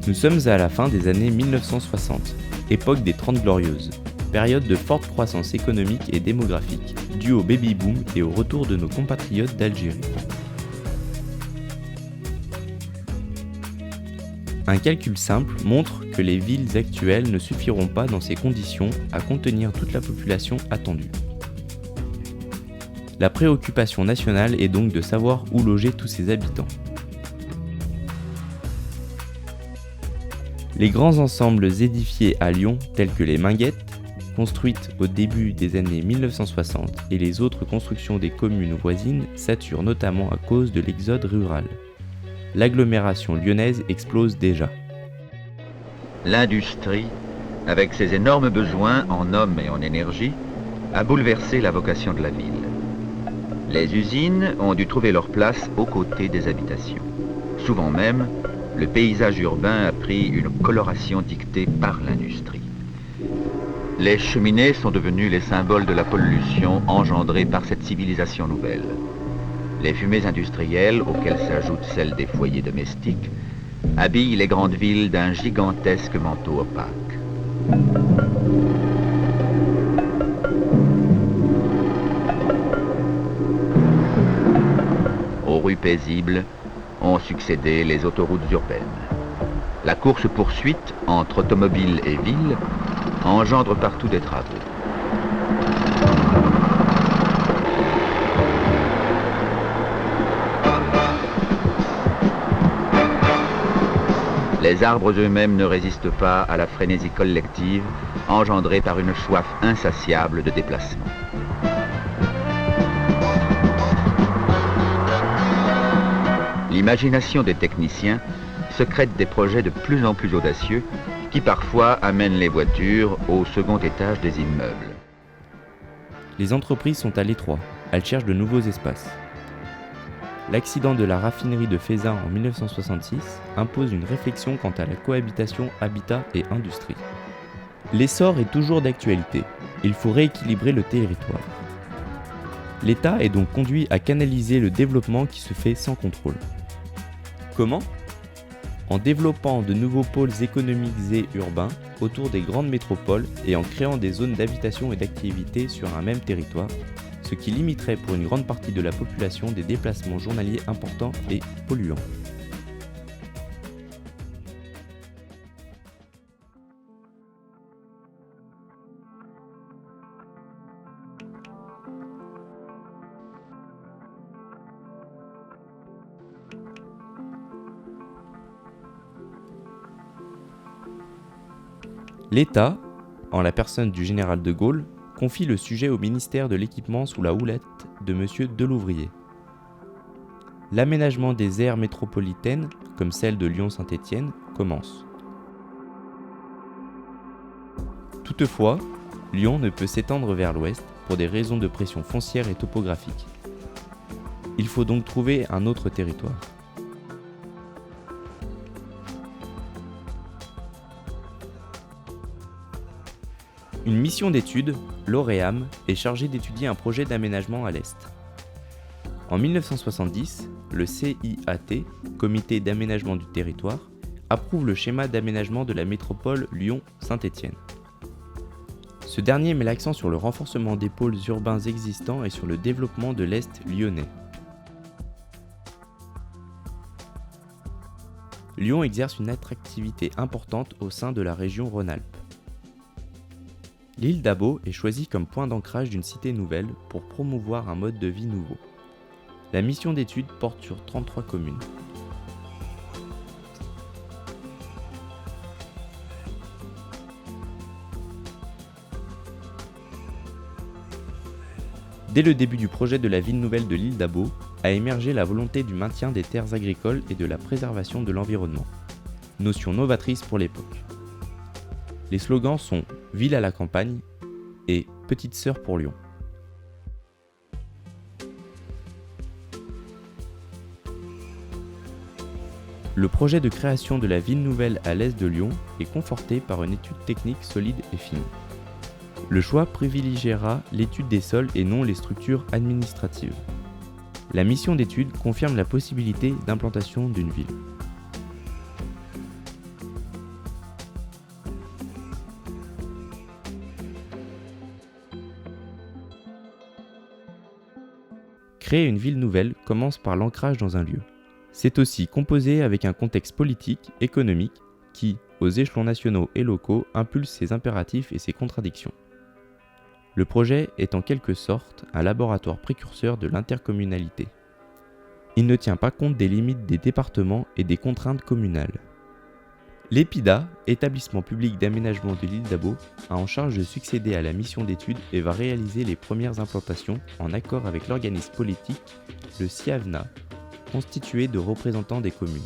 Nous sommes à la fin des années 1960, époque des 30 Glorieuses, période de forte croissance économique et démographique, due au baby-boom et au retour de nos compatriotes d'Algérie. Un calcul simple montre que les villes actuelles ne suffiront pas dans ces conditions à contenir toute la population attendue. La préoccupation nationale est donc de savoir où loger tous ces habitants. Les grands ensembles édifiés à Lyon, tels que les Minguettes, construites au début des années 1960, et les autres constructions des communes voisines saturent notamment à cause de l'exode rural. L'agglomération lyonnaise explose déjà. L'industrie, avec ses énormes besoins en hommes et en énergie, a bouleversé la vocation de la ville. Les usines ont dû trouver leur place aux côtés des habitations. Souvent même, le paysage urbain a pris une coloration dictée par l'industrie. Les cheminées sont devenues les symboles de la pollution engendrée par cette civilisation nouvelle. Les fumées industrielles, auxquelles s'ajoutent celles des foyers domestiques, habillent les grandes villes d'un gigantesque manteau opaque. Aux rues paisibles ont succédé les autoroutes urbaines. La course-poursuite entre automobiles et villes engendre partout des travaux. Les arbres eux-mêmes ne résistent pas à la frénésie collective engendrée par une soif insatiable de déplacement. L'imagination des techniciens secrète des projets de plus en plus audacieux qui parfois amènent les voitures au second étage des immeubles. Les entreprises sont à l'étroit, elles cherchent de nouveaux espaces. L'accident de la raffinerie de Feyzin en 1966 impose une réflexion quant à la cohabitation habitat et industrie. L'essor est toujours d'actualité, il faut rééquilibrer le territoire. L'État est donc conduit à canaliser le développement qui se fait sans contrôle. Comment ? En développant de nouveaux pôles économiques et urbains autour des grandes métropoles et en créant des zones d'habitation et d'activité sur un même territoire, ce qui limiterait pour une grande partie de la population des déplacements journaliers importants et polluants. L'État, en la personne du général de Gaulle, confie le sujet au ministère de l'Équipement sous la houlette de M. Delouvrier. L'aménagement des aires métropolitaines, comme celle de Lyon-Saint-Étienne, commence. Toutefois, Lyon ne peut s'étendre vers l'ouest pour des raisons de pression foncière et topographique. Il faut donc trouver un autre territoire. Une mission d'étude, l'OREAM, est chargée d'étudier un projet d'aménagement à l'est. En 1970, le CIAT, Comité d'aménagement du territoire, approuve le schéma d'aménagement de la métropole Lyon-Saint-Étienne. Ce dernier met l'accent sur le renforcement des pôles urbains existants et sur le développement de l'Est lyonnais. Lyon exerce une attractivité importante au sein de la région Rhône-Alpes. L'île d'Abo est choisie comme point d'ancrage d'une cité nouvelle pour promouvoir un mode de vie nouveau. La mission d'étude porte sur 33 communes. Dès le début du projet de la ville nouvelle de l'île d'Abo, a émergé la volonté du maintien des terres agricoles et de la préservation de l'environnement. Notion novatrice pour l'époque. Les slogans sont « Ville à la campagne » et « Petite sœur pour Lyon ». Le projet de création de la ville nouvelle à l'est de Lyon est conforté par une étude technique solide et fine. Le choix privilégiera l'étude des sols et non les structures administratives. La mission d'étude confirme la possibilité d'implantation d'une ville. Créer une ville nouvelle commence par l'ancrage dans un lieu. C'est aussi composé avec un contexte politique, économique, qui, aux échelons nationaux et locaux, impulse ses impératifs et ses contradictions. Le projet est en quelque sorte un laboratoire précurseur de l'intercommunalité. Il ne tient pas compte des limites des départements et des contraintes communales. L'EPIDA, établissement public d'aménagement de l'île d'Abo, a en charge de succéder à la mission d'étude et va réaliser les premières implantations en accord avec l'organisme politique, le CIAVNA, constitué de représentants des communes.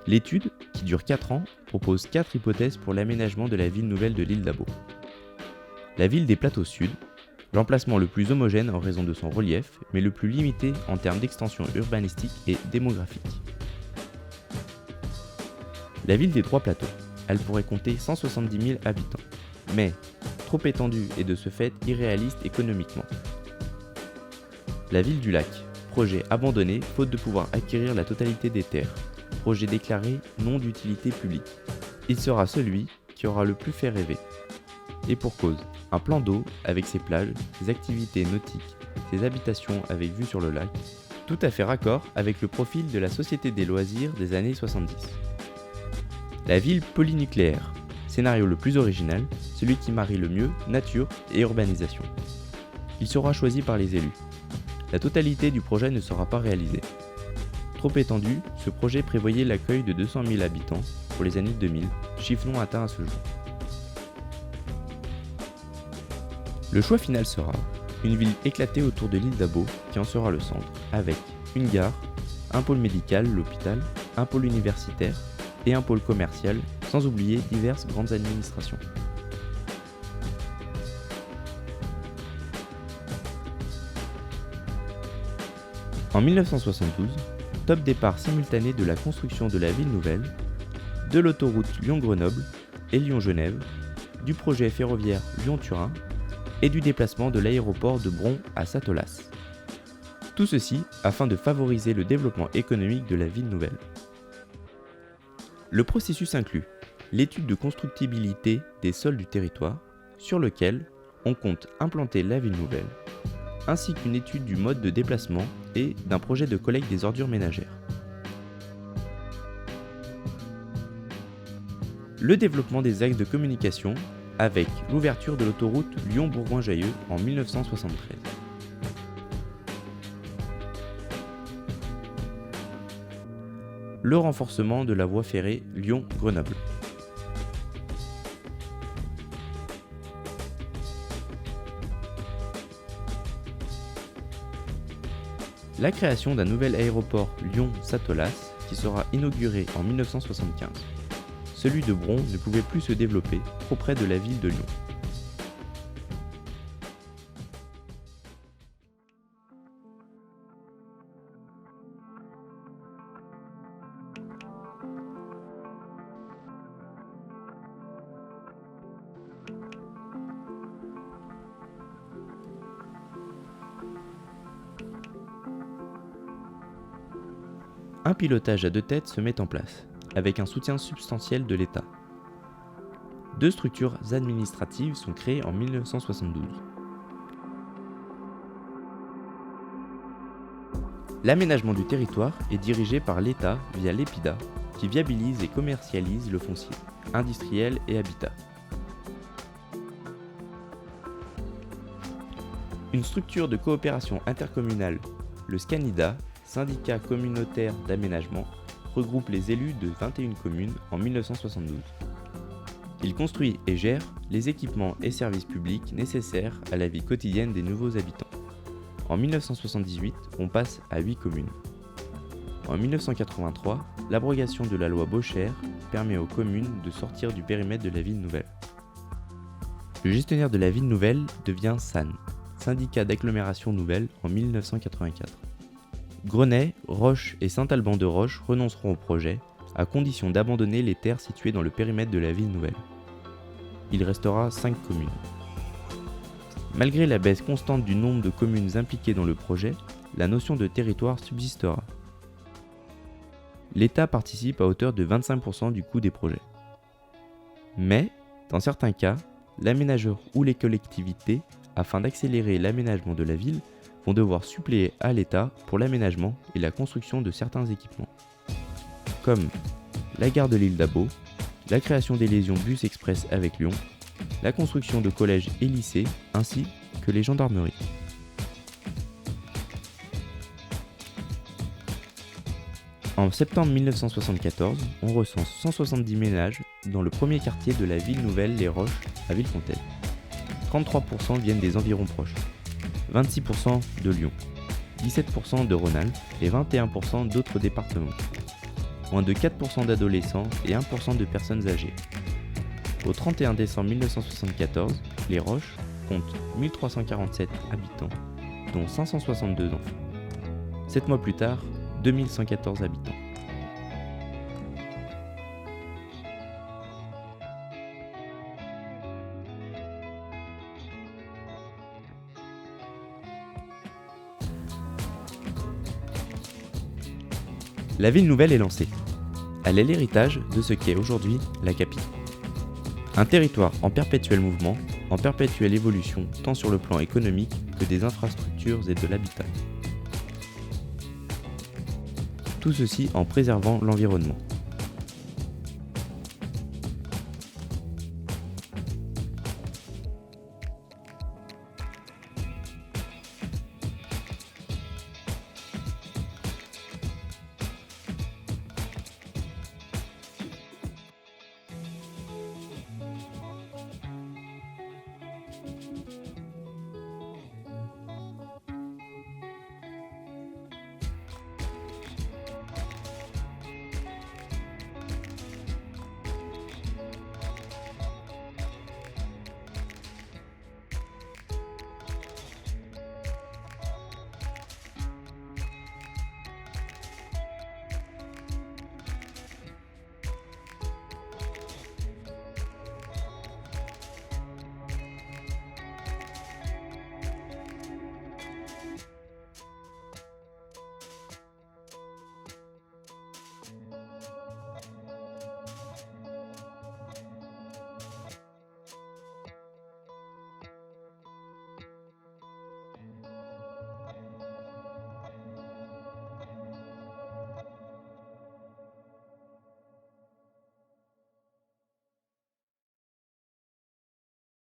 L'étude, qui dure 4 ans, propose 4 hypothèses pour l'aménagement de la ville nouvelle de l'île d'Abo. La ville des plateaux sud, l'emplacement le plus homogène en raison de son relief, mais le plus limité en termes d'extension urbanistique et démographique. La ville des trois plateaux, elle pourrait compter 170 000 habitants, mais trop étendue et de ce fait irréaliste économiquement. La ville du lac, projet abandonné faute de pouvoir acquérir la totalité des terres, projet déclaré non d'utilité publique. Il sera celui qui aura le plus fait rêver. Et pour cause, un plan d'eau avec ses plages, ses activités nautiques, ses habitations avec vue sur le lac, tout à fait raccord avec le profil de la société des loisirs des années 70. La ville polynucléaire, scénario le plus original, celui qui marie le mieux nature et urbanisation. Il sera choisi par les élus. La totalité du projet ne sera pas réalisée. Trop étendu, ce projet prévoyait l'accueil de 200 000 habitants pour les années 2000, chiffre non atteint à ce jour. Le choix final sera une ville éclatée autour de l'île d'Abo qui en sera le centre, avec une gare, un pôle médical, l'hôpital, un pôle universitaire et un pôle commercial, sans oublier diverses grandes administrations. En 1972, top départ simultané de la construction de la ville nouvelle, de l'autoroute Lyon-Grenoble et Lyon-Genève, du projet ferroviaire Lyon-Turin et du déplacement de l'aéroport de Bron à Satolas. Tout ceci afin de favoriser le développement économique de la ville nouvelle. Le processus inclut l'étude de constructibilité des sols du territoire, sur lequel on compte implanter la ville nouvelle, ainsi qu'une étude du mode de déplacement et d'un projet de collecte des ordures ménagères. Le développement des axes de communication avec l'ouverture de l'autoroute Lyon-Bourgoin-Jallieu en 1973. Le renforcement de la voie ferrée Lyon-Grenoble. La création d'un nouvel aéroport Lyon-Satolas qui sera inauguré en 1975. Celui de Bron ne pouvait plus se développer, trop près de la ville de Lyon. Un pilotage à deux têtes se met en place, avec un soutien substantiel de l'État. 2 structures administratives sont créées en 1972. L'aménagement du territoire est dirigé par l'État via l'EPIDA, qui viabilise et commercialise le foncier, industriel et habitat. Une structure de coopération intercommunale, le SCANIDA, syndicat communautaire d'aménagement, regroupe les élus de 21 communes en 1972. Il construit et gère les équipements et services publics nécessaires à la vie quotidienne des nouveaux habitants. En 1978, on passe à 8 communes. En 1983, l'abrogation de la loi Bocher permet aux communes de sortir du périmètre de la ville nouvelle. Le gestionnaire de la ville nouvelle devient SAN, syndicat d'agglomération nouvelle, en 1984. Grenay, Roche et Saint-Alban-de-Roche renonceront au projet, à condition d'abandonner les terres situées dans le périmètre de la ville nouvelle. Il restera 5 communes. Malgré la baisse constante du nombre de communes impliquées dans le projet, la notion de territoire subsistera. L'État participe à hauteur de 25% du coût des projets. Mais, dans certains cas, l'aménageur ou les collectivités, afin d'accélérer l'aménagement de la ville, vont devoir suppléer à l'État pour l'aménagement et la construction de certains équipements, comme la gare de l'île d'Abo, la création des liaisons bus express avec Lyon, la construction de collèges et lycées, ainsi que les gendarmeries. En septembre 1974, on recense 170 ménages dans le premier quartier de la ville nouvelle Les Roches à Villefontaine. 33% viennent des environs proches, 26% de Lyon, 17% de Rhône-Alpes et 21% d'autres départements. Moins de 4% d'adolescents et 1% de personnes âgées. Au 31 décembre 1974, Les Roches compte 1347 habitants, dont 562 enfants. 7 mois plus tard, 2114 habitants. La ville nouvelle est lancée. Elle est l'héritage de ce qu'est aujourd'hui la Capitale. Un territoire en perpétuel mouvement, en perpétuelle évolution tant sur le plan économique que des infrastructures et de l'habitat. Tout ceci en préservant l'environnement.